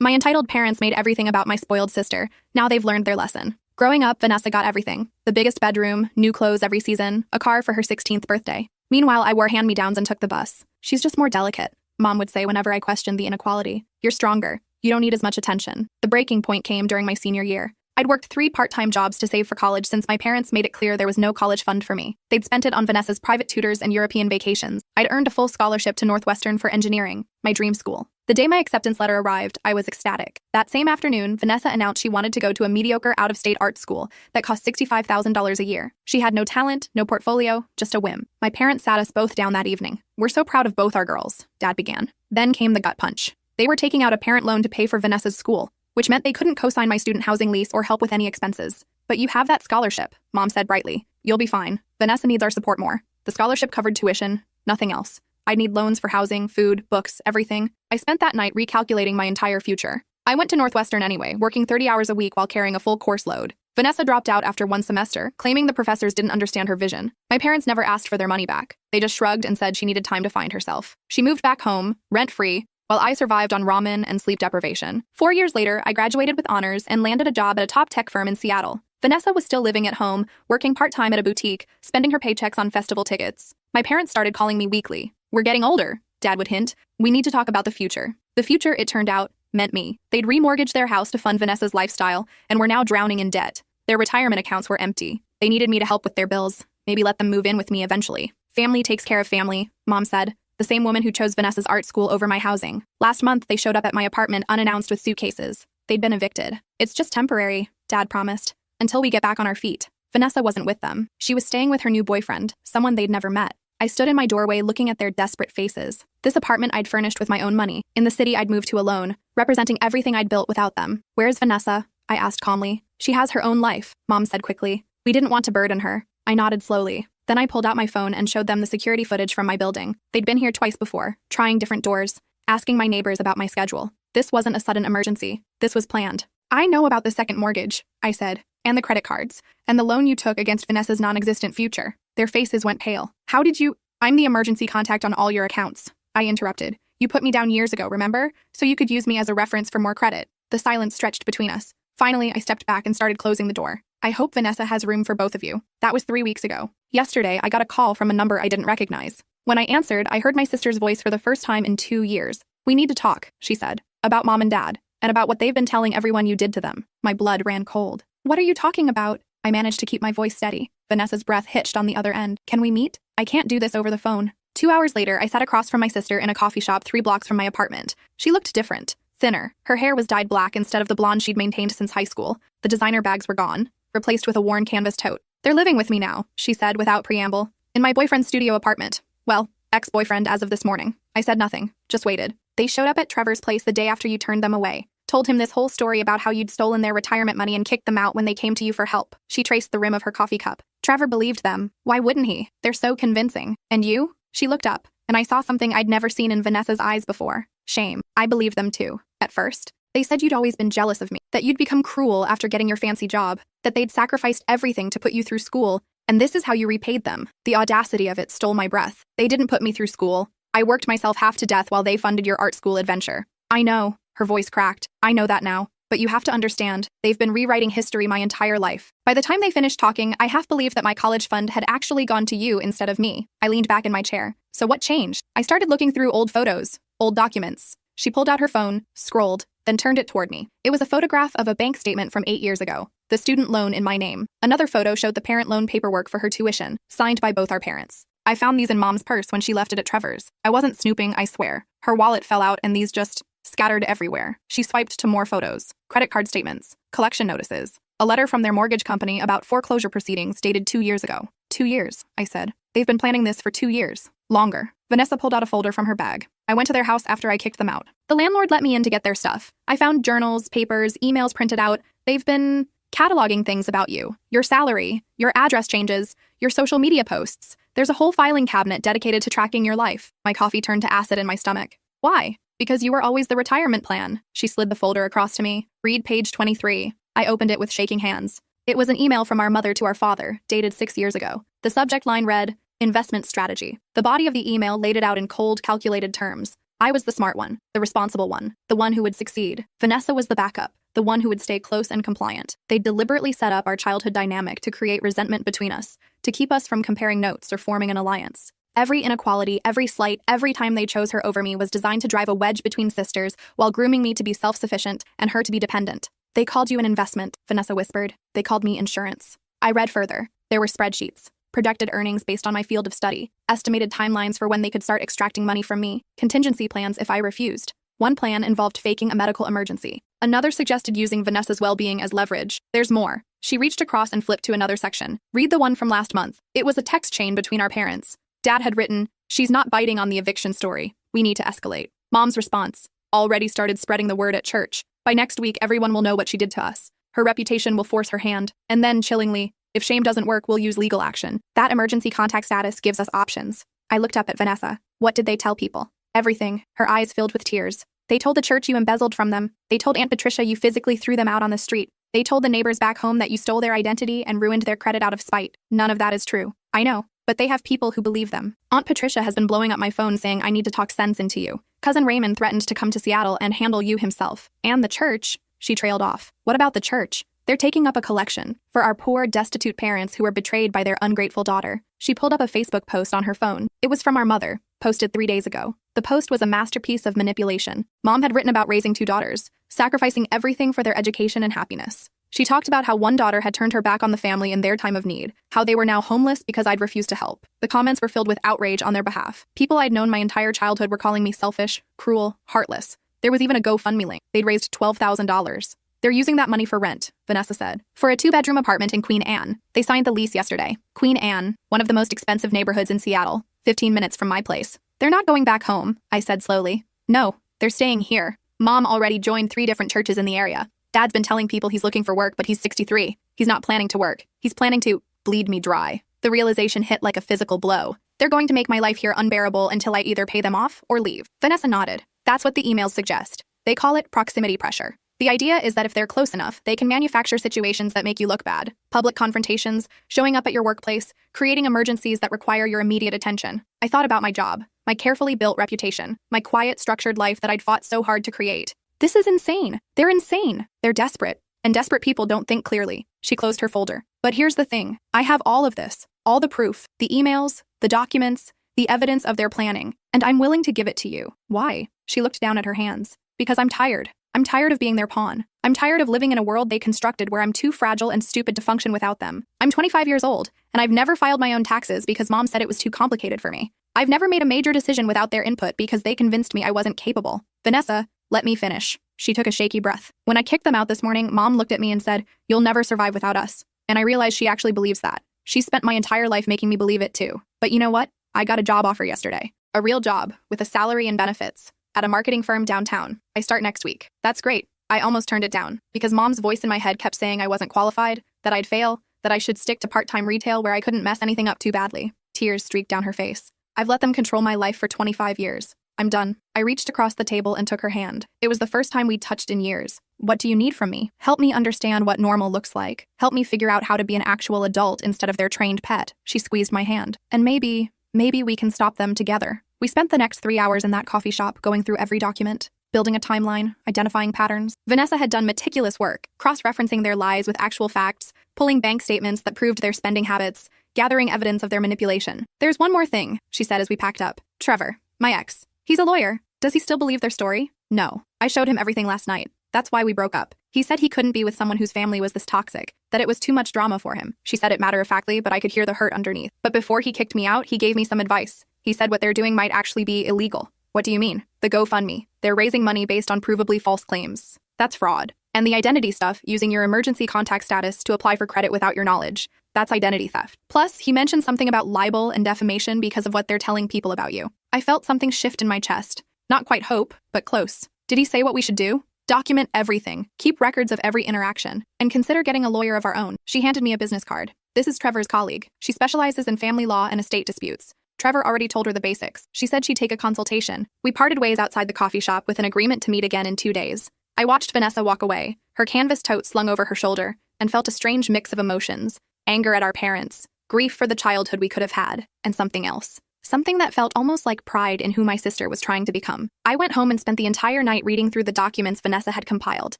My entitled parents made everything about my spoiled sister. Now they've learned their lesson. Growing up, Vanessa got everything. The biggest bedroom, new clothes every season, a car for her 16th birthday. Meanwhile, I wore hand-me-downs and took the bus. She's just more delicate, Mom would say whenever I questioned the inequality. You're stronger. You don't need as much attention. The breaking point came during my senior year. I'd worked 3 part-time jobs to save for college since my parents made it clear there was no college fund for me. They'd spent it on Vanessa's private tutors and European vacations. I'd earned a full scholarship to Northwestern for engineering, my dream school. The day my acceptance letter arrived, I was ecstatic. That same afternoon, Vanessa announced she wanted to go to a mediocre out-of-state art school that cost $65,000 a year. She had no talent, no portfolio, just a whim. My parents sat us both down that evening. We're so proud of both our girls, Dad began. Then came the gut punch. They were taking out a parent loan to pay for Vanessa's school, which meant they couldn't co-sign my student housing lease or help with any expenses. But you have that scholarship, Mom said brightly. You'll be fine. Vanessa needs our support more. The scholarship covered tuition, nothing else. I'd need loans for housing, food, books, everything. I spent that night recalculating my entire future. I went to Northwestern anyway, working 30 hours a week while carrying a full course load. Vanessa dropped out after 1 semester, claiming the professors didn't understand her vision. My parents never asked for their money back. They just shrugged and said she needed time to find herself. She moved back home, rent-free, while I survived on ramen and sleep deprivation. 4 years later, I graduated with honors and landed a job at a top tech firm in Seattle. Vanessa was still living at home, working part-time at a boutique, spending her paychecks on festival tickets. My parents started calling me weekly. We're getting older, Dad would hint. We need to talk about the future. The future, it turned out, meant me. They'd remortgaged their house to fund Vanessa's lifestyle and were now drowning in debt. Their retirement accounts were empty. They needed me to help with their bills, maybe let them move in with me eventually. Family takes care of family, Mom said. The same woman who chose Vanessa's art school over my housing. Last month, they showed up at my apartment unannounced with suitcases. They'd been evicted. It's just temporary, Dad promised, until we get back on our feet. Vanessa wasn't with them. She was staying with her new boyfriend, someone they'd never met. I stood in my doorway looking at their desperate faces. This apartment I'd furnished with my own money. In the city I'd moved to alone, representing everything I'd built without them. Where's Vanessa? I asked calmly. She has her own life, Mom said quickly. We didn't want to burden her. I nodded slowly. Then I pulled out my phone and showed them the security footage from my building. They'd been here twice before, trying different doors, asking my neighbors about my schedule. This wasn't a sudden emergency. This was planned. I know about the second mortgage, I said, and the credit cards, and the loan you took against Vanessa's non-existent future. Their faces went pale. How did you— I'm the emergency contact on all your accounts, I interrupted. You put me down years ago, remember? So you could use me as a reference for more credit. The silence stretched between us. Finally, I stepped back and started closing the door. I hope Vanessa has room for both of you. That was 3 weeks ago. Yesterday, I got a call from a number I didn't recognize. When I answered, I heard my sister's voice for the first time in 2 years. We need to talk, she said, about Mom and Dad, and about what they've been telling everyone you did to them. My blood ran cold. What are you talking about? I managed to keep my voice steady. Vanessa's breath hitched on the other end. Can we meet? I can't do this over the phone. 2 hours later, I sat across from my sister in a coffee shop 3 blocks from my apartment. She looked different, thinner. Her hair was dyed black instead of the blonde she'd maintained since high school. The designer bags were gone, replaced with a worn canvas tote. They're living with me now, she said without preamble, in my boyfriend's studio apartment. Well, ex-boyfriend as of this morning. I said nothing, just waited. They showed up at Trevor's place the day after you turned them away. Told him this whole story about how you'd stolen their retirement money and kicked them out when they came to you for help. She traced the rim of her coffee cup. Trevor believed them. Why wouldn't he? They're so convincing. And you? She looked up, and I saw something I'd never seen in Vanessa's eyes before. Shame. I believed them too, at first. They said you'd always been jealous of me, that you'd become cruel after getting your fancy job, that they'd sacrificed everything to put you through school, and this is how you repaid them. The audacity of it stole my breath. They didn't put me through school. I worked myself half to death while they funded your art school adventure. I know, her voice cracked. I know that now. But you have to understand, they've been rewriting history my entire life. By the time they finished talking, I half believed that my college fund had actually gone to you instead of me. I leaned back in my chair. So what changed? I started looking through old photos, old documents. She pulled out her phone, scrolled, then turned it toward me. It was a photograph of a bank statement from 8 years ago, the student loan in my name. Another photo showed the parent loan paperwork for her tuition, signed by both our parents. I found these in Mom's purse when she left it at Trevor's. I wasn't snooping, I swear. Her wallet fell out and these just scattered everywhere. She swiped to more photos, credit card statements, collection notices, a letter from their mortgage company about foreclosure proceedings dated 2 years ago. 2 years, I said. They've been planning this for 2 years. Longer. Vanessa pulled out a folder from her bag. I went to their house after I kicked them out. The landlord let me in to get their stuff. I found journals, papers, emails printed out. They've been cataloging things about you. Your salary, your address changes, your social media posts. There's a whole filing cabinet dedicated to tracking your life. My coffee turned to acid in my stomach. Why? Because you were always the retirement plan. She slid the folder across to me. Read page 23. I opened it with shaking hands. It was an email from our mother to our father, dated 6 years ago. The subject line read, investment strategy. The body of the email laid it out in cold, calculated terms. I was the smart one, the responsible one, the one who would succeed. Vanessa was the backup, the one who would stay close and compliant. They deliberately set up our childhood dynamic to create resentment between us, to keep us from comparing notes or forming an alliance. Every inequality, every slight, every time they chose her over me was designed to drive a wedge between sisters while grooming me to be self-sufficient and her to be dependent. They called you an investment, Vanessa whispered. They called me insurance. I read further. There were spreadsheets, projected earnings based on my field of study, estimated timelines for when they could start extracting money from me, contingency plans if I refused. One plan involved faking a medical emergency. Another suggested using Vanessa's well-being as leverage. There's more. She reached across and flipped to another section. Read the one from last month. It was a text chain between our parents. Dad had written, "She's not biting on the eviction story. We need to escalate." Mom's response, "Already started spreading the word at church. By next week, everyone will know what she did to us. Her reputation will force her hand." And then, chillingly, "If shame doesn't work, we'll use legal action." That emergency contact status gives us options. I looked up at Vanessa. What did they tell people? Everything. Her eyes filled with tears. They told the church you embezzled from them. They told Aunt Patricia you physically threw them out on the street. They told the neighbors back home that you stole their identity and ruined their credit out of spite. None of that is true. I know. But they have people who believe them. Aunt Patricia has been blowing up my phone saying I need to talk sense into you. Cousin Raymond threatened to come to Seattle and handle you himself. And the church, she trailed off. What about the church? They're taking up a collection for our poor, destitute parents who were betrayed by their ungrateful daughter. She pulled up a Facebook post on her phone. It was from our mother, posted 3 days ago. The post was a masterpiece of manipulation. Mom had written about raising 2 daughters, sacrificing everything for their education and happiness. She talked about how one daughter had turned her back on the family in their time of need, how they were now homeless because I'd refused to help. The comments were filled with outrage on their behalf. People I'd known my entire childhood were calling me selfish, cruel, heartless. There was even a GoFundMe link. They'd raised $12,000. They're using that money for rent, Vanessa said. For a 2-bedroom apartment in Queen Anne. They signed the lease yesterday. Queen Anne, one of the most expensive neighborhoods in Seattle, 15 minutes from my place. They're not going back home, I said slowly. No, they're staying here. Mom already joined 3 different churches in the area. Dad's been telling people he's looking for work, but he's 63. He's not planning to work. He's planning to bleed me dry. The realization hit like a physical blow. They're going to make my life here unbearable until I either pay them off or leave. Vanessa nodded. That's what the emails suggest. They call it proximity pressure. The idea is that if they're close enough, they can manufacture situations that make you look bad. Public confrontations, showing up at your workplace, creating emergencies that require your immediate attention. I thought about my job, my carefully built reputation, my quiet, structured life that I'd fought so hard to create. This is insane. They're insane. They're desperate. And desperate people don't think clearly. She closed her folder. But here's the thing. I have all of this. All the proof. The emails, the documents, the evidence of their planning. And I'm willing to give it to you. Why? She looked down at her hands. Because I'm tired. I'm tired of being their pawn. I'm tired of living in a world they constructed where I'm too fragile and stupid to function without them. I'm 25 years old, and I've never filed my own taxes because Mom said it was too complicated for me. I've never made a major decision without their input because they convinced me I wasn't capable. Vanessa, let me finish. She took a shaky breath. When I kicked them out this morning, Mom looked at me and said, "You'll never survive without us." And I realized she actually believes that. She spent my entire life making me believe it too. But you know what? I got a job offer yesterday. A real job, with a salary and benefits. At a marketing firm downtown. I start next week. That's great. I almost turned it down, because Mom's voice in my head kept saying I wasn't qualified, that I'd fail, that I should stick to part-time retail where I couldn't mess anything up too badly. Tears streaked down her face. I've let them control my life for 25 years. I'm done. I reached across the table and took her hand. It was the first time we'd touched in years. What do you need from me? Help me understand what normal looks like. Help me figure out how to be an actual adult instead of their trained pet. She squeezed my hand. And maybe we can stop them together. We spent the next 3 hours in that coffee shop going through every document, building a timeline, identifying patterns. Vanessa had done meticulous work, cross-referencing their lies with actual facts, pulling bank statements that proved their spending habits, gathering evidence of their manipulation. "There's one more thing," she said as we packed up. "Trevor, my ex. He's a lawyer. Does he still believe their story?" "No. I showed him everything last night. That's why we broke up. He said he couldn't be with someone whose family was this toxic, that it was too much drama for him." She said it matter-of-factly, but I could hear the hurt underneath. "But before he kicked me out, he gave me some advice. He said what they're doing might actually be illegal." "What do you mean?" "The GoFundMe. They're raising money based on provably false claims. That's fraud. And the identity stuff, using your emergency contact status to apply for credit without your knowledge. That's identity theft. Plus, he mentioned something about libel and defamation because of what they're telling people about you." I felt something shift in my chest. Not quite hope, but close. "Did he say what we should do?" "Document everything. Keep records of every interaction. And consider getting a lawyer of our own." She handed me a business card. "This is Trevor's colleague. She specializes in family law and estate disputes. Trevor already told her the basics. She said she'd take a consultation." We parted ways outside the coffee shop with an agreement to meet again in 2 days. I watched Vanessa walk away, her canvas tote slung over her shoulder, and felt a strange mix of emotions. Anger at our parents, grief for the childhood we could have had, and something else. something that felt almost like pride in who my sister was trying to become. I went home and spent the entire night reading through the documents Vanessa had compiled.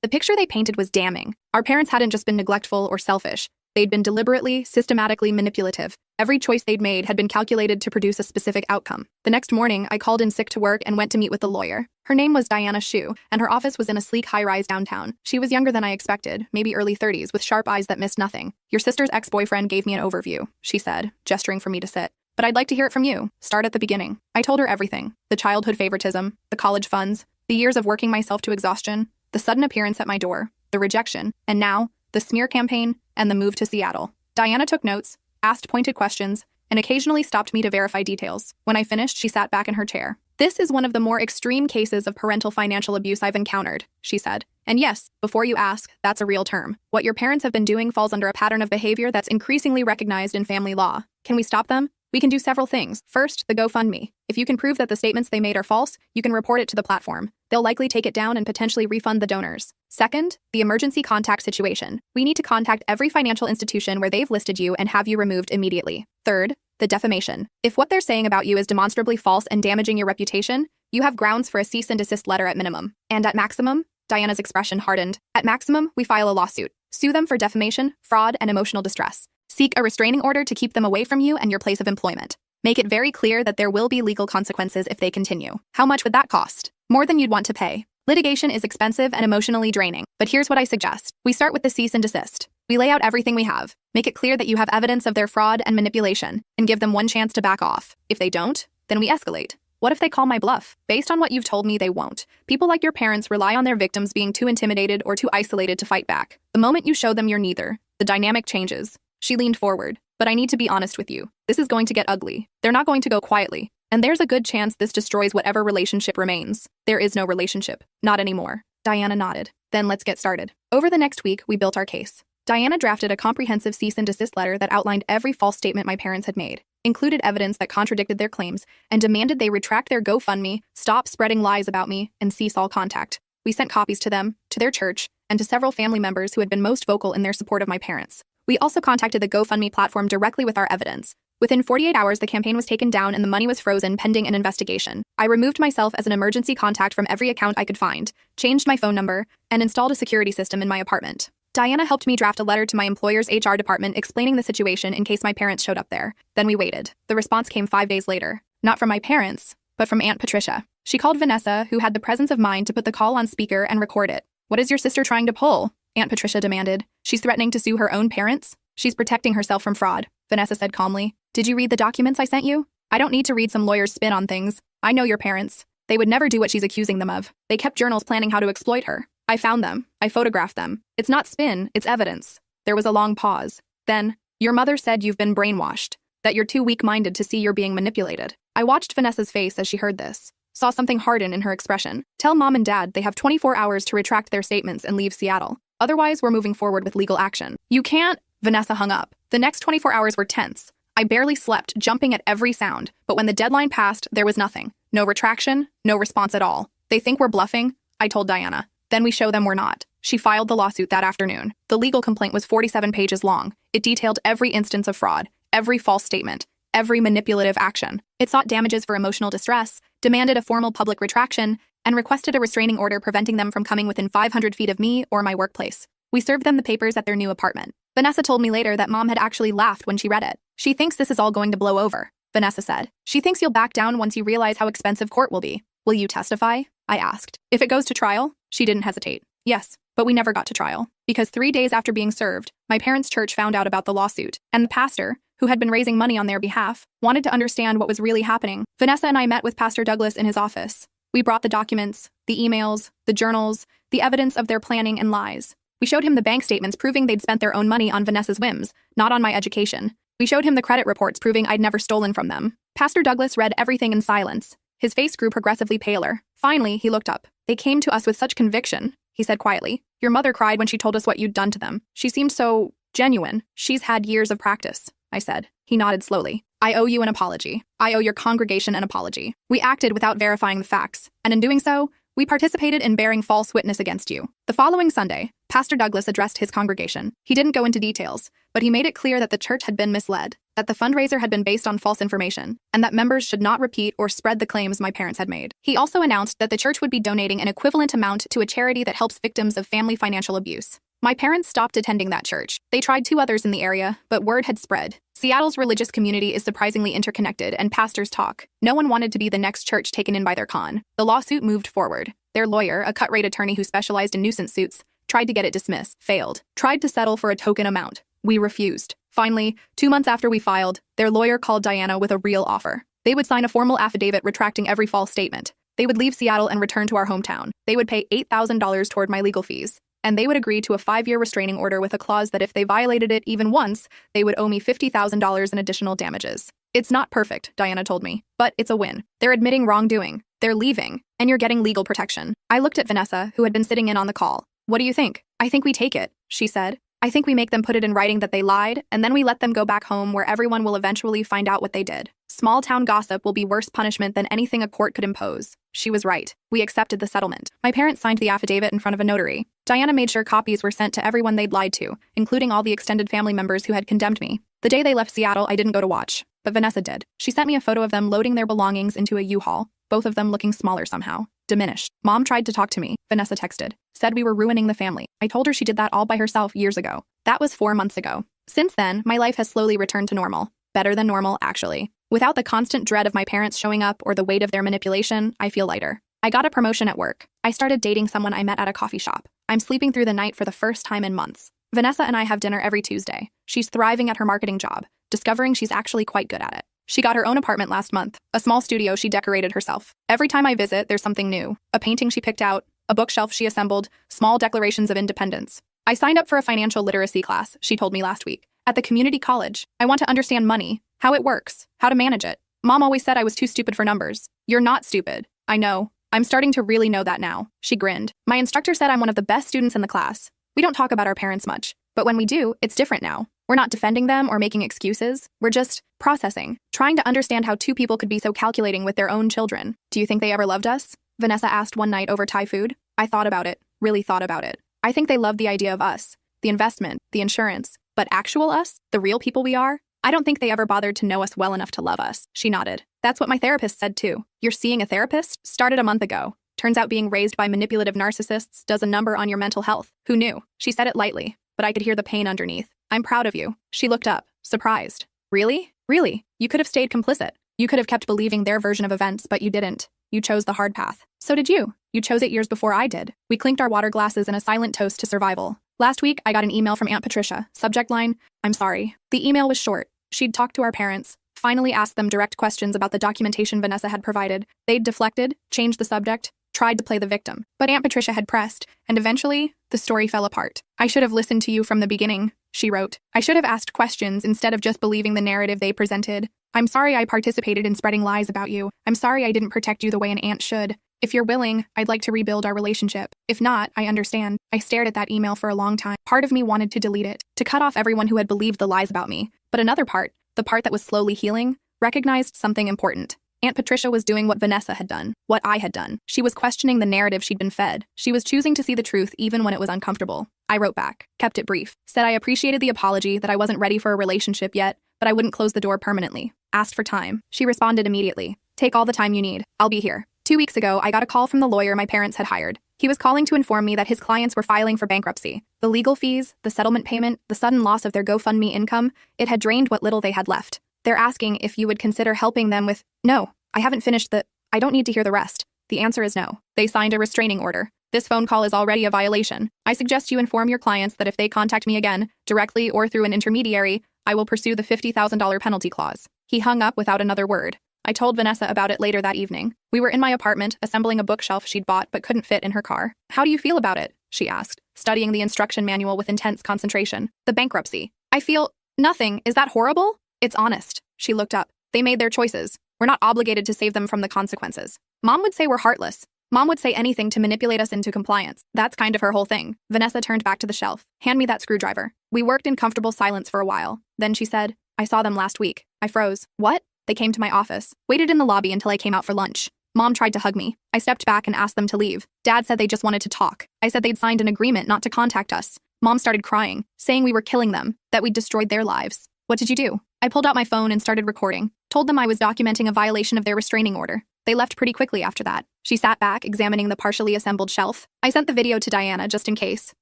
The picture they painted was damning. Our parents hadn't just been neglectful or selfish. They'd been deliberately, systematically manipulative. Every choice they'd made had been calculated to produce a specific outcome. The next morning, I called in sick to work and went to meet with the lawyer. Her name was Diana Shu, and her office was in a sleek high-rise downtown. She was younger than I expected, maybe early 30s, with sharp eyes that missed nothing. "Your sister's ex-boyfriend gave me an overview," she said, gesturing for me to sit. "But I'd like to hear it from you. Start at the beginning." I told her everything. The childhood favoritism, the college funds, the years of working myself to exhaustion, the sudden appearance at my door, the rejection, and now, the smear campaign, and the move to Seattle. Diana took notes, asked pointed questions, and occasionally stopped me to verify details. When I finished, she sat back in her chair. "This is one of the more extreme cases of parental financial abuse I've encountered," she said. "And yes, before you ask, that's a real term. What your parents have been doing falls under a pattern of behavior that's increasingly recognized in family law. Can we stop them? We can do several things. First, the GoFundMe. If you can prove that the statements they made are false, you can report it to the platform. They'll likely take it down and potentially refund the donors. Second, the emergency contact situation. We need to contact every financial institution where they've listed you and have you removed immediately. Third, the defamation. If what they're saying about you is demonstrably false and damaging your reputation, you have grounds for a cease and desist letter at minimum. And at maximum," Diana's expression hardened, "at maximum, we file a lawsuit. Sue them for defamation, fraud, and emotional distress. Seek a restraining order to keep them away from you and your place of employment. Make it very clear that there will be legal consequences if they continue. How much would that cost? More than you'd want to pay. Litigation is expensive and emotionally draining, but here's what I suggest. We start with the cease and desist. We lay out everything we have, make it clear that you have evidence of their fraud and manipulation, and give them one chance to back off. If they don't, then we escalate. What if they call my bluff? Based on what you've told me, they won't. People like your parents rely on their victims being too intimidated or too isolated to fight back. The moment you show them you're neither, the dynamic changes." She leaned forward. "But I need to be honest with you. This is going to get ugly. They're not going to go quietly. And there's a good chance this destroys whatever relationship remains." "There is no relationship. Not anymore." Diana nodded. "Then let's get started." Over the next week, we built our case. Diana drafted a comprehensive cease and desist letter that outlined every false statement my parents had made, included evidence that contradicted their claims, and demanded they retract their GoFundMe, stop spreading lies about me, and cease all contact. We sent copies to them, to their church, and to several family members who had been most vocal in their support of my parents. We also contacted the GoFundMe platform directly with our evidence. Within 48 hours, the campaign was taken down and the money was frozen pending an investigation. I removed myself as an emergency contact from every account I could find, changed my phone number, and installed a security system in my apartment. Diana helped me draft a letter to my employer's HR department explaining the situation in case my parents showed up there. Then we waited. The response came 5 days later. Not from my parents, but from Aunt Patricia. She called Vanessa, who had the presence of mind to put the call on speaker and record it. "What is your sister trying to pull?" Aunt Patricia demanded. "She's threatening to sue her own parents?" "She's protecting herself from fraud," Vanessa said calmly. "Did you read the documents I sent you? I don't need to read some lawyer's spin on things. I know your parents. They would never do what she's accusing them of. They kept journals planning how to exploit her. I found them. I photographed them. It's not spin, it's evidence." There was a long pause. Then, "Your mother said you've been brainwashed, that you're too weak-minded to see you're being manipulated." I watched Vanessa's face as she heard this, saw something harden in her expression. "Tell Mom and Dad they have 24 hours to retract their statements and leave Seattle. Otherwise, we're moving forward with legal action." "You can't," Vanessa hung up. The next 24 hours were tense. I barely slept, jumping at every sound, but when the deadline passed, there was nothing. No retraction, no response at all. "They think we're bluffing," I told Diana. "Then we show them we're not." She filed the lawsuit that afternoon. The legal complaint was 47 pages long. It detailed every instance of fraud, every false statement, every manipulative action. It sought damages for emotional distress, demanded a formal public retraction, and requested a restraining order preventing them from coming within 500 feet of me or my workplace. We served them the papers at their new apartment. Vanessa told me later that Mom had actually laughed when she read it. "She thinks this is all going to blow over," Vanessa said. "She thinks you'll back down once you realize how expensive court will be." "Will you testify?" I asked. "If it goes to trial?" She didn't hesitate. "Yes, but we never got to trial. Because 3 days after being served, my parents' church found out about the lawsuit, and the pastor, who had been raising money on their behalf, wanted to understand what was really happening. Vanessa and I met with Pastor Douglas in his office. We brought the documents, the emails, the journals, the evidence of their planning and lies. We showed him the bank statements proving they'd spent their own money on Vanessa's whims, not on my education. We showed him the credit reports proving I'd never stolen from them. Pastor Douglas read everything in silence. His face grew progressively paler. Finally, he looked up. "They came to us with such conviction," he said quietly. "Your mother cried when she told us what you'd done to them. She seemed so genuine. She's had years of practice," I said. He nodded slowly. "I owe you an apology. I owe your congregation an apology. We acted without verifying the facts, and in doing so, we participated in bearing false witness against you." The following Sunday, Pastor Douglas addressed his congregation. He didn't go into details, but he made it clear that the church had been misled. that the fundraiser had been based on false information, and that members should not repeat or spread the claims my parents had made. He also announced that the church would be donating an equivalent amount to a charity that helps victims of family financial abuse. My parents stopped attending that church. They tried 2 others in the area, but word had spread. Seattle's religious community is surprisingly interconnected, and pastors talk. No one wanted to be the next church taken in by their con. The lawsuit moved forward. Their lawyer, a cut-rate attorney who specialized in nuisance suits, tried to get it dismissed, failed, tried to settle for a token amount. We refused. Finally, 2 months after we filed, their lawyer called Diana with a real offer. They would sign a formal affidavit retracting every false statement. They would leave Seattle and return to our hometown. They would pay $8,000 toward my legal fees. And they would agree to a 5-year restraining order with a clause that if they violated it even once, they would owe me $50,000 in additional damages. It's not perfect, Diana told me, but it's a win. They're admitting wrongdoing. They're leaving, and you're getting legal protection. I looked at Vanessa, who had been sitting in on the call. What do you think? I think we take it, she said. I think we make them put it in writing that they lied, and then we let them go back home where everyone will eventually find out what they did. Small-town gossip will be worse punishment than anything a court could impose. She was right. We accepted the settlement. My parents signed the affidavit in front of a notary. Diana made sure copies were sent to everyone they'd lied to, including all the extended family members who had condemned me. The day they left Seattle, I didn't go to watch, but Vanessa did. She sent me a photo of them loading their belongings into a U-Haul, both of them looking smaller somehow. Diminished. Mom tried to talk to me, Vanessa texted. Said we were ruining the family. I told her she did that all by herself years ago. That was 4 months ago. Since then, my life has slowly returned to normal. Better than normal, actually. Without the constant dread of my parents showing up or the weight of their manipulation, I feel lighter. I got a promotion at work. I started dating someone I met at a coffee shop. I'm sleeping through the night for the first time in months. Vanessa and I have dinner every Tuesday. She's thriving at her marketing job, discovering she's actually quite good at it. She got her own apartment last month, a small studio she decorated herself. Every time I visit, there's something new. A painting she picked out, a bookshelf she assembled, small declarations of independence. I signed up for a financial literacy class, she told me last week, at the community college. I want to understand money, how it works, how to manage it. Mom always said I was too stupid for numbers. You're not stupid. I know. I'm starting to really know that now. She grinned. My instructor said I'm one of the best students in the class. We don't talk about our parents much, but when we do, it's different now. We're not defending them or making excuses. We're just processing, trying to understand how 2 people could be so calculating with their own children. Do you think they ever loved us? Vanessa asked one night over Thai food. I thought about it, really thought about it. I think they loved the idea of us, the investment, the insurance, but actual us, the real people we are, I don't think they ever bothered to know us well enough to love us. She nodded. That's what my therapist said too. You're seeing a therapist? Started a month ago. Turns out being raised by manipulative narcissists does a number on your mental health. Who knew? She said it lightly, but I could hear the pain underneath. I'm proud of you. She looked up, surprised. Really? Really? You could have stayed complicit. You could have kept believing their version of events, but you didn't. You chose the hard path. So did you. You chose it years before I did. We clinked our water glasses in a silent toast to survival. Last week, I got an email from Aunt Patricia. Subject line, I'm sorry. The email was short. She'd talked to our parents, finally asked them direct questions about the documentation Vanessa had provided. They'd deflected, changed the subject, tried to play the victim. But Aunt Patricia had pressed, and eventually, the story fell apart. I should have listened to you from the beginning, she wrote. I should have asked questions instead of just believing the narrative they presented. I'm sorry I participated in spreading lies about you. I'm sorry I didn't protect you the way an aunt should. If you're willing, I'd like to rebuild our relationship. If not, I understand. I stared at that email for a long time. Part of me wanted to delete it, to cut off everyone who had believed the lies about me. But another part, the part that was slowly healing, recognized something important. Aunt Patricia was doing what Vanessa had done, what I had done. She was questioning the narrative she'd been fed. She was choosing to see the truth even when it was uncomfortable. I wrote back, kept it brief, said I appreciated the apology, that I wasn't ready for a relationship yet, but I wouldn't close the door permanently. Asked for time. She responded immediately. Take all the time you need. I'll be here. 2 weeks ago, I got a call from the lawyer my parents had hired. He was calling to inform me that his clients were filing for bankruptcy. The legal fees, the settlement payment, the sudden loss of their GoFundMe income, it had drained what little they had left. They're asking if you would consider helping them with... No, I haven't finished the... I don't need to hear the rest. The answer is no. They signed a restraining order. This phone call is already a violation. I suggest you inform your clients that if they contact me again, directly or through an intermediary, I will pursue the $50,000 penalty clause. He hung up without another word. I told Vanessa about it later that evening. We were in my apartment, assembling a bookshelf she'd bought but couldn't fit in her car. How do you feel about it? She asked, studying the instruction manual with intense concentration. The bankruptcy. I feel... Nothing. Is that horrible? It's honest. She looked up. They made their choices. We're not obligated to save them from the consequences. Mom would say we're heartless. Mom would say anything to manipulate us into compliance. That's kind of her whole thing. Vanessa turned back to the shelf. Hand me that screwdriver. We worked in comfortable silence for a while. Then she said, I saw them last week. I froze. What? They came to my office. Waited in the lobby until I came out for lunch. Mom tried to hug me. I stepped back and asked them to leave. Dad said they just wanted to talk. I said they'd signed an agreement not to contact us. Mom started crying, saying we were killing them, that we'd destroyed their lives. What did you do? I pulled out my phone and started recording, told them I was documenting a violation of their restraining order. They left pretty quickly after that. She sat back, examining the partially assembled shelf. I sent the video to Diana just in case.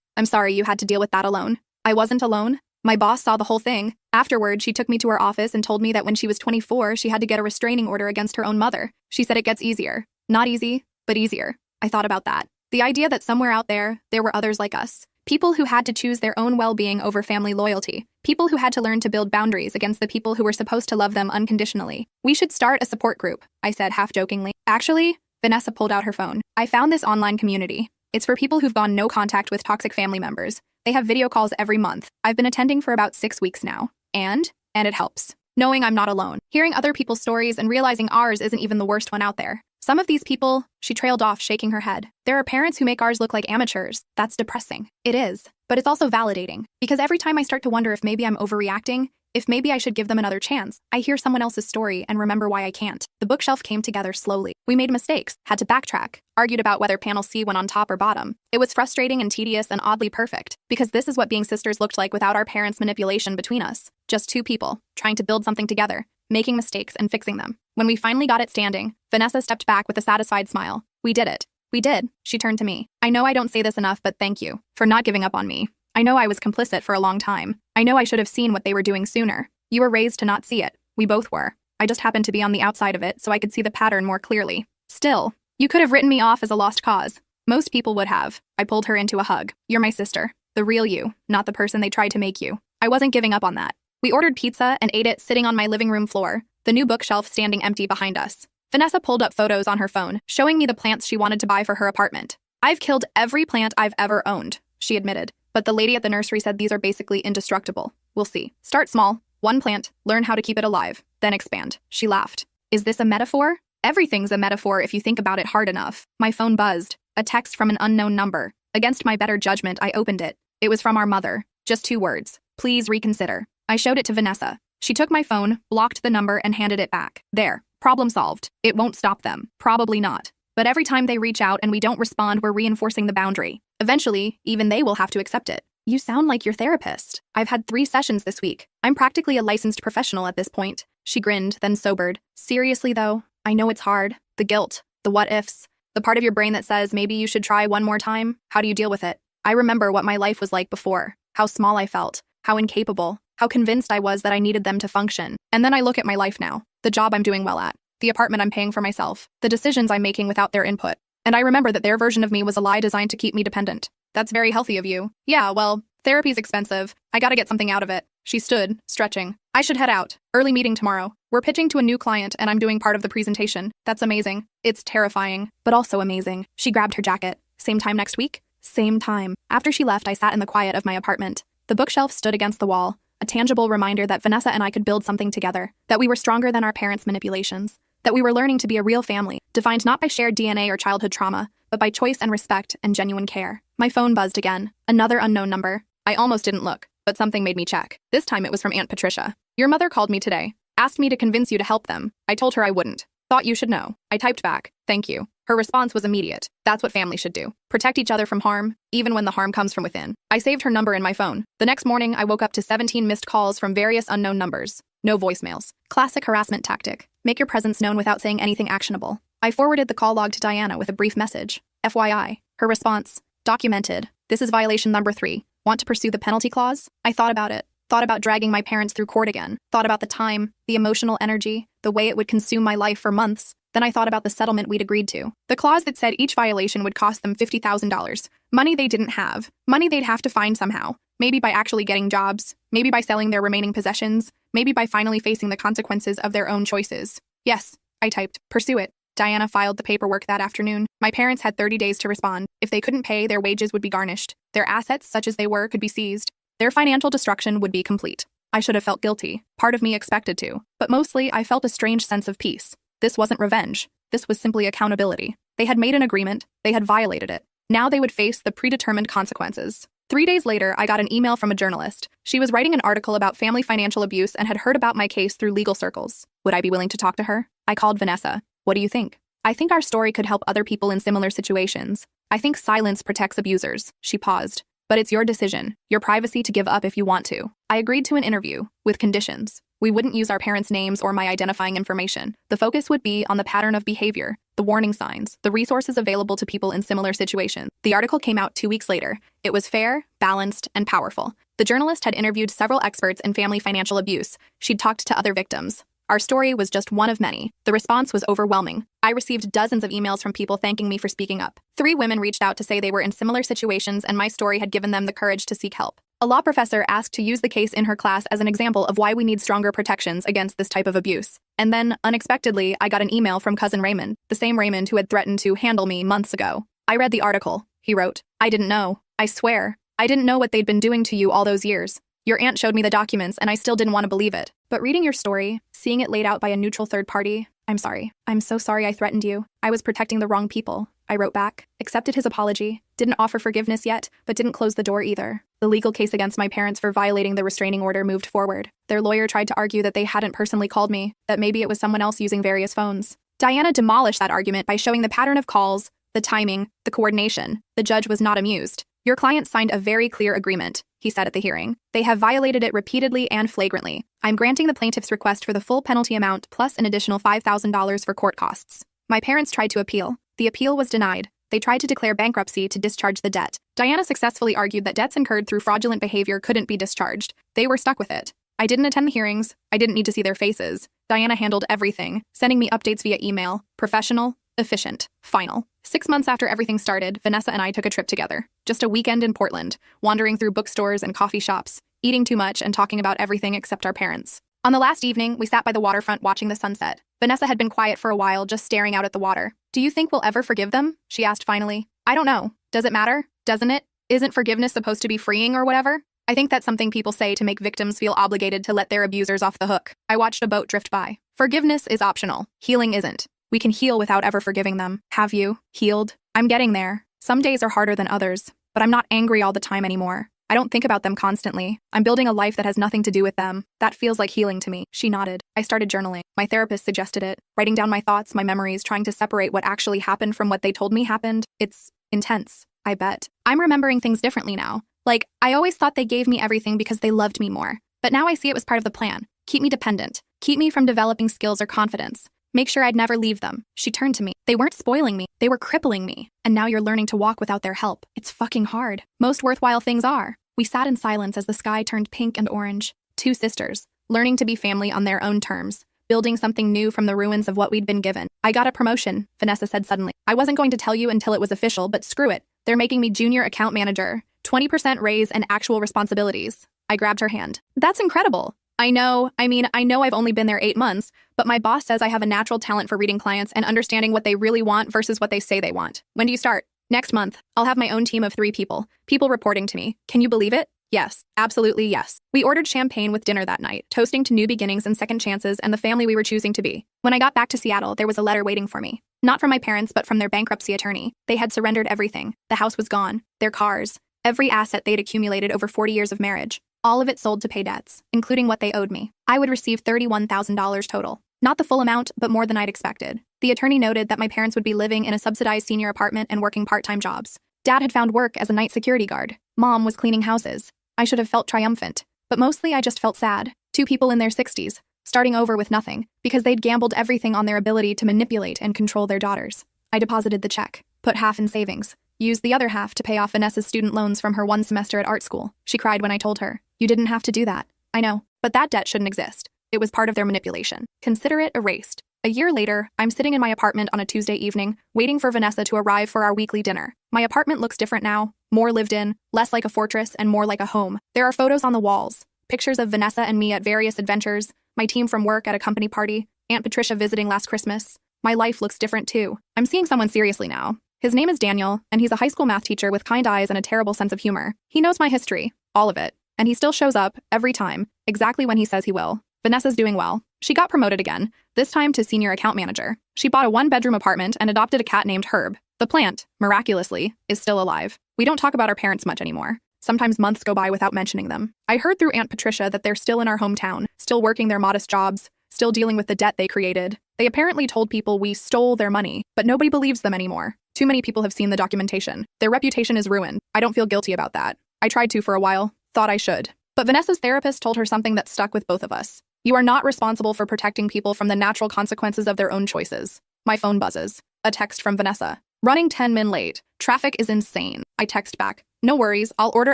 I'm sorry you had to deal with that alone. I wasn't alone. My boss saw the whole thing. Afterward, she took me to her office and told me that when she was 24, she had to get a restraining order against her own mother. She said it gets easier. Not easy, but easier. I thought about that. The idea that somewhere out there were others like us. People who had to choose their own well-being over family loyalty. People who had to learn to build boundaries against the people who were supposed to love them unconditionally. We should start a support group, I said half-jokingly. Actually, Vanessa pulled out her phone. I found this online community. It's for people who've gone no contact with toxic family members. They have video calls every month. I've been attending for about 6 weeks now. And it helps. Knowing I'm not alone. Hearing other people's stories and realizing ours isn't even the worst one out there. Some of these people, she trailed off, shaking her head. There are parents who make ours look like amateurs. That's depressing. It is. But it's also validating. Because every time I start to wonder if maybe I'm overreacting, if maybe I should give them another chance, I hear someone else's story and remember why I can't. The bookshelf came together slowly. We made mistakes, had to backtrack, argued about whether panel C went on top or bottom. It was frustrating and tedious and oddly perfect. Because this is what being sisters looked like without our parents' manipulation between us. Just two people, trying to build something together, making mistakes and fixing them. When we finally got it standing, Vanessa stepped back with a satisfied smile. We did it. We did. She turned to me. I know I don't say this enough, but thank you for not giving up on me. I know I was complicit for a long time. I know I should have seen what they were doing sooner. You were raised to not see it. We both were. I just happened to be on the outside of it so I could see the pattern more clearly. Still, you could have written me off as a lost cause. Most people would have. I pulled her into a hug. You're my sister. The real you, not the person they tried to make you. I wasn't giving up on that. We ordered pizza and ate it sitting on my living room floor, the new bookshelf standing empty behind us. Vanessa pulled up photos on her phone, showing me the plants she wanted to buy for her apartment. I've killed every plant I've ever owned, she admitted. But the lady at the nursery said these are basically indestructible. We'll see. Start small. One plant. Learn how to keep it alive. Then expand. She laughed. Is this a metaphor? Everything's a metaphor if you think about it hard enough. My phone buzzed. A text from an unknown number. Against my better judgment, I opened it. It was from our mother. Just 2 words. Please reconsider. I showed it to Vanessa. She took my phone, blocked the number, and handed it back. There. Problem solved. It won't stop them. Probably not. But every time they reach out and we don't respond, we're reinforcing the boundary. Eventually, even they will have to accept it. You sound like your therapist. I've had 3 sessions this week. I'm practically a licensed professional at this point. She grinned, then sobered. Seriously, though, I know it's hard. The guilt, the what-ifs, the part of your brain that says maybe you should try one more time. How do you deal with it? I remember what my life was like before, how small I felt, how incapable, how convinced I was that I needed them to function. And then I look at my life now, the job I'm doing well at, the apartment I'm paying for myself, the decisions I'm making without their input. And I remember that their version of me was a lie designed to keep me dependent. That's very healthy of you. Yeah, well, therapy's expensive. I gotta get something out of it. She stood, stretching. I should head out. Early meeting tomorrow. We're pitching to a new client and I'm doing part of the presentation. That's amazing. It's terrifying, but also amazing. She grabbed her jacket. Same time next week? Same time. After she left, I sat in the quiet of my apartment. The bookshelf stood against the wall, a tangible reminder that Vanessa and I could build something together, that we were stronger than our parents' manipulations, that we were learning to be a real family, defined not by shared DNA or childhood trauma, but by choice and respect and genuine care. My phone buzzed again. Another unknown number. I almost didn't look, but something made me check. This time it was from Aunt Patricia. Your mother called me today. Asked me to convince you to help them. I told her I wouldn't. Thought you should know. I typed back, thank you. Her response was immediate. That's what family should do. Protect each other from harm, even when the harm comes from within. I saved her number in my phone. The next morning, I woke up to 17 missed calls from various unknown numbers. No voicemails. Classic harassment tactic. Make your presence known without saying anything actionable. I forwarded the call log to Diana with a brief message. FYI. Her response. Documented. This is violation number 3. Want to pursue the penalty clause? I thought about it. Thought about dragging my parents through court again. Thought about the time, the emotional energy, the way it would consume my life for months. Then I thought about the settlement we'd agreed to. The clause that said each violation would cost them $50,000. Money they didn't have. Money they'd have to find somehow. Maybe by actually getting jobs. Maybe by selling their remaining possessions. Maybe by finally facing the consequences of their own choices. Yes, I typed. Pursue it. Diana filed the paperwork that afternoon. My parents had 30 days to respond. If they couldn't pay, their wages would be garnished. Their assets, such as they were, could be seized. Their financial destruction would be complete. I should have felt guilty. Part of me expected to. But mostly, I felt a strange sense of peace. This wasn't revenge. This was simply accountability. They had made an agreement. They had violated it. Now they would face the predetermined consequences. 3 days later, I got an email from a journalist. She was writing an article about family financial abuse and had heard about my case through legal circles. Would I be willing to talk to her? I called Vanessa. What do you think? I think our story could help other people in similar situations. I think silence protects abusers. She paused. But it's your decision, your privacy to give up if you want to. I agreed to an interview, with conditions. We wouldn't use our parents' names or my identifying information. The focus would be on the pattern of behavior, the warning signs, the resources available to people in similar situations. The article came out 2 weeks later. It was fair, balanced, and powerful. The journalist had interviewed several experts in family financial abuse. She'd talked to other victims. Our story was just one of many. The response was overwhelming. I received dozens of emails from people thanking me for speaking up. 3 women reached out to say they were in similar situations and my story had given them the courage to seek help. A law professor asked to use the case in her class as an example of why we need stronger protections against this type of abuse. And then, unexpectedly, I got an email from cousin Raymond, the same Raymond who had threatened to handle me months ago. I read the article, he wrote. I didn't know. I swear. I didn't know what they'd been doing to you all those years. Your aunt showed me the documents and I still didn't want to believe it. But reading your story, seeing it laid out by a neutral third party, I'm sorry. I'm so sorry I threatened you. I was protecting the wrong people. I wrote back, accepted his apology, didn't offer forgiveness yet, but didn't close the door either. The legal case against my parents for violating the restraining order moved forward. Their lawyer tried to argue that they hadn't personally called me, that maybe it was someone else using various phones. Diana demolished that argument by showing the pattern of calls, the timing, the coordination. The judge was not amused. Your client signed a very clear agreement, he said at the hearing. They have violated it repeatedly and flagrantly. I'm granting the plaintiff's request for the full penalty amount plus an additional $5,000 for court costs. My parents tried to appeal. The appeal was denied. They tried to declare bankruptcy to discharge the debt. Diana successfully argued that debts incurred through fraudulent behavior couldn't be discharged. They were stuck with it. I didn't attend the hearings. I didn't need to see their faces. Diana handled everything, sending me updates via email. Professional, efficient, final. 6 months after everything started, Vanessa and I took a trip together. Just a weekend in Portland, wandering through bookstores and coffee shops, eating too much and talking about everything except our parents. On the last evening, we sat by the waterfront watching the sunset. Vanessa had been quiet for a while, just staring out at the water. Do you think we'll ever forgive them? She asked finally. I don't know. Does it matter? Doesn't it? Isn't forgiveness supposed to be freeing or whatever? I think that's something people say to make victims feel obligated to let their abusers off the hook. I watched a boat drift by. Forgiveness is optional. Healing isn't. We can heal without ever forgiving them. Have you healed? I'm getting there. Some days are harder than others, but I'm not angry all the time anymore. I don't think about them constantly. I'm building a life that has nothing to do with them. That feels like healing to me. She nodded. I started journaling. My therapist suggested it, writing down my thoughts, my memories, trying to separate what actually happened from what they told me happened. It's intense, I bet. I'm remembering things differently now. Like, I always thought they gave me everything because they loved me more. But now I see it was part of the plan. Keep me dependent. Keep me from developing skills or confidence. Make sure I'd never leave them. She turned to me. They weren't spoiling me. They were crippling me. And now you're learning to walk without their help. It's fucking hard. Most worthwhile things are. We sat in silence as the sky turned pink and orange. 2 sisters, learning to be family on their own terms, building something new from the ruins of what we'd been given. I got a promotion, Vanessa said suddenly. I wasn't going to tell you until it was official, but screw it. They're making me junior account manager, 20% raise and actual responsibilities. I grabbed her hand. That's incredible. I know I've only been there 8 months, but my boss says I have a natural talent for reading clients and understanding what they really want versus what they say they want. When do you start? Next month. I'll have my own team of 3 people reporting to me. Can you believe it? Yes, absolutely yes. We ordered champagne with dinner that night, toasting to new beginnings and second chances and the family we were choosing to be. When I got back to Seattle, there was a letter waiting for me. Not from my parents, but from their bankruptcy attorney. They had surrendered everything. The house was gone, their cars, every asset they'd accumulated over 40 years of marriage. All of it sold to pay debts, including what they owed me. I would receive $31,000 total. Not the full amount, but more than I'd expected. The attorney noted that my parents would be living in a subsidized senior apartment and working part-time jobs. Dad had found work as a night security guard. Mom was cleaning houses. I should have felt triumphant. But mostly I just felt sad. 2 people in their 60s, starting over with nothing, because they'd gambled everything on their ability to manipulate and control their daughters. I deposited the check, put half in savings, used the other half to pay off Vanessa's student loans from her 1 semester at art school. She cried when I told her, "You didn't have to do that." I know, but that debt shouldn't exist. It was part of their manipulation. Consider it erased. A year later, I'm sitting in my apartment on a Tuesday evening, waiting for Vanessa to arrive for our weekly dinner. My apartment looks different now, more lived in, less like a fortress and more like a home. There are photos on the walls, pictures of Vanessa and me at various adventures, my team from work at a company party, Aunt Patricia visiting last Christmas. My life looks different too. I'm seeing someone seriously now. His name is Daniel, and he's a high school math teacher with kind eyes and a terrible sense of humor. He knows my history, all of it, and he still shows up, every time, exactly when he says he will. Vanessa's doing well. She got promoted again, this time to senior account manager. She bought a 1-bedroom apartment and adopted a cat named Herb. The plant, miraculously, is still alive. We don't talk about our parents much anymore. Sometimes months go by without mentioning them. I heard through Aunt Patricia that they're still in our hometown, still working their modest jobs, still dealing with the debt they created. They apparently told people we stole their money, but nobody believes them anymore. Too many people have seen the documentation. Their reputation is ruined. I don't feel guilty about that. I tried to for a while, thought I should. But Vanessa's therapist told her something that stuck with both of us. You are not responsible for protecting people from the natural consequences of their own choices. My phone buzzes. A text from Vanessa. Running 10 min late. Traffic is insane. I text back. No worries, I'll order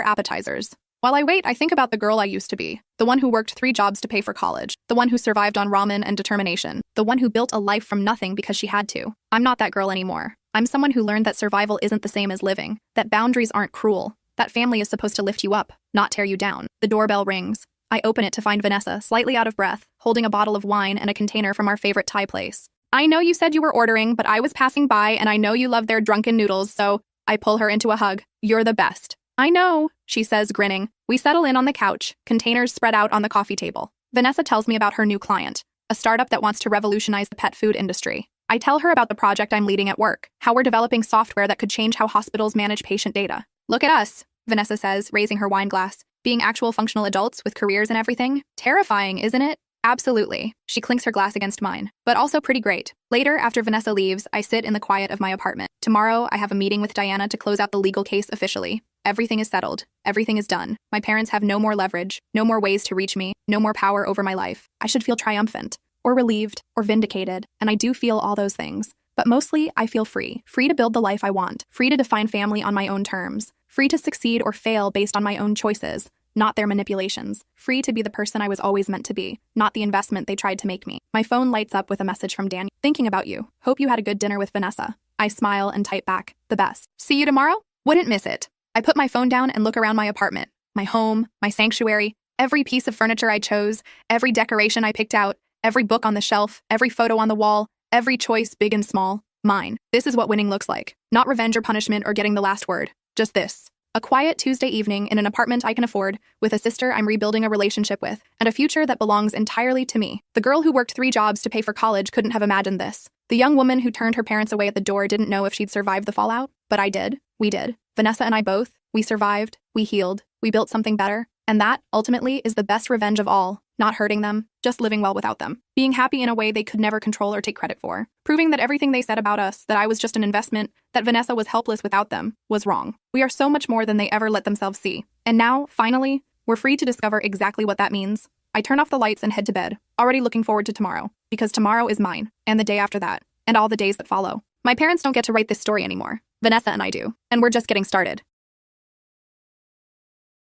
appetizers. While I wait, I think about the girl I used to be. The one who worked 3 jobs to pay for college. The one who survived on ramen and determination. The one who built a life from nothing because she had to. I'm not that girl anymore. I'm someone who learned that survival isn't the same as living. That boundaries aren't cruel. That family is supposed to lift you up, not tear you down. The doorbell rings. I open it to find Vanessa, slightly out of breath, holding a bottle of wine and a container from our favorite Thai place. I know you said you were ordering, but I was passing by and I know you love their drunken noodles, so I pull her into a hug. You're the best. I know, she says, grinning. We settle in on the couch, containers spread out on the coffee table. Vanessa tells me about her new client, a startup that wants to revolutionize the pet food industry. I tell her about the project I'm leading at work, how we're developing software that could change how hospitals manage patient data. Look at us, Vanessa says, raising her wine glass. Being actual functional adults with careers and everything? Terrifying, isn't it? Absolutely. She clinks her glass against mine. But also pretty great. Later, after Vanessa leaves, I sit in the quiet of my apartment. Tomorrow, I have a meeting with Diana to close out the legal case officially. Everything is settled. Everything is done. My parents have no more leverage, no more ways to reach me, no more power over my life. I should feel triumphant, or relieved, or vindicated, and I do feel all those things. But mostly, I feel free. Free to build the life I want. Free to define family on my own terms. Free to succeed or fail based on my own choices, not their manipulations. Free to be the person I was always meant to be, not the investment they tried to make me. My phone lights up with a message from Daniel. Thinking about you. Hope you had a good dinner with Vanessa. I smile and type back. The best. See you tomorrow? Wouldn't miss it. I put my phone down and look around my apartment. My home, my sanctuary, every piece of furniture I chose, every decoration I picked out, every book on the shelf, every photo on the wall, every choice, big and small, mine. This is what winning looks like. Not revenge or punishment or getting the last word. Just this. A quiet Tuesday evening in an apartment I can afford, with a sister I'm rebuilding a relationship with, and a future that belongs entirely to me. The girl who worked 3 jobs to pay for college couldn't have imagined this. The young woman who turned her parents away at the door didn't know if she'd survive the fallout, but I did. We did. Vanessa and I both. We survived. We healed. We built something better. And that, ultimately, is the best revenge of all. Not hurting them, just living well without them. Being happy in a way they could never control or take credit for. Proving that everything they said about us, that I was just an investment, that Vanessa was helpless without them, was wrong. We are so much more than they ever let themselves see. And now, finally, we're free to discover exactly what that means. I turn off the lights and head to bed, already looking forward to tomorrow. Because tomorrow is mine, and the day after that, and all the days that follow. My parents don't get to write this story anymore. Vanessa and I do. And we're just getting started.